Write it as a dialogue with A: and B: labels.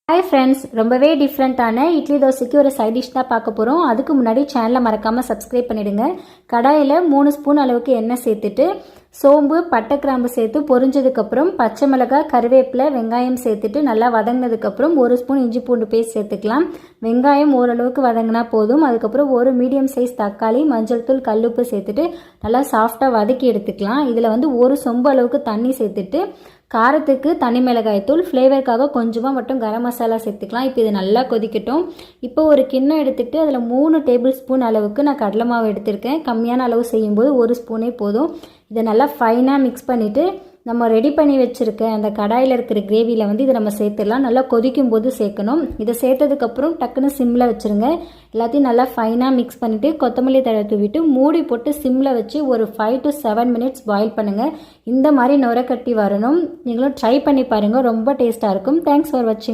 A: Hi friends, ரொம்பவே டிஃப்ரெண்ட்டான இட்லி தோசைக்கு ஒரு சைட் டிஷ் தான் பார்க்க போகிறோம். அதுக்கு முன்னாடி சேனலை மறக்காமல் சப்ஸ்கிரைப் பண்ணிவிடுங்க. கடாயில் 3 ஸ்பூன் அளவுக்கு எண்ணெய் சேர்த்துட்டு சோம்பு பட்டை கிராம்பு சேர்த்து பொரிஞ்சதுக்கப்புறம் பச்சை மிளகாய் கருவேப்பிலை வெங்காயம் சேர்த்துட்டு நல்லா வதங்கினதுக்கப்புறம் 1 ஸ்பூன் இஞ்சி பூண்டு பேஸ்ட் சேர்த்துக்கலாம். வெங்காயம் ஓரளவுக்கு வதங்கினா போதும். அதுக்கப்புறம் ஒரு மீடியம் சைஸ் தக்காளி, மஞ்சள் தூள், கல்லுப்பு சேர்த்துட்டு நல்லா சாஃப்டாக வதக்கி எடுத்துக்கலாம். இதில் 1 சொம்பு அளவுக்கு தண்ணி சேர்த்துட்டு காரத்துக்கு தனி மிளகாய் தூள், ஃப்ளேவருக்காக கொஞ்சமாக மட்டும் கரம் மசாலா சேர்த்துக்கலாம். இப்போ இது நல்லா கொதிக்கட்டும். இப்போ ஒரு கிண்ணம் எடுத்துகிட்டு அதில் 3 டேபிள் ஸ்பூன் அளவுக்கு நான் கடலை மாவு எடுத்திருக்கேன். கம்மியான அளவு செய்யும்போது 1 ஸ்பூனே போதும். இதை நல்லா ஃபைனாக மிக்ஸ் பண்ணிவிட்டு நம்ம ரெடி பண்ணி வச்சுருக்க அந்த கடாயில் இருக்கிற கிரேவியில் இதை நம்ம சேர்த்துடலாம். நல்லா கொதிக்கும் போது சேர்க்கணும். இதை சேர்த்ததுக்கப்புறம் டக்குன்னு சிம்மில் வச்சுருங்க. எல்லாத்தையும் நல்லா ஃபைனாக மிக்ஸ் பண்ணிவிட்டு கொத்தமல்லி தழை தூவிட்டு மூடி போட்டு சிம்மில் வச்சு ஒரு 5 to 7 மினிட்ஸ் பாயில் பண்ணுங்கள். இந்த மாதிரி நுர கட்டி வரணும். நீங்களும் ட்ரை பண்ணி பாருங்கள், ரொம்ப டேஸ்ட்டாக இருக்கும். தேங்க்ஸ் ஃபார் வாட்சிங்.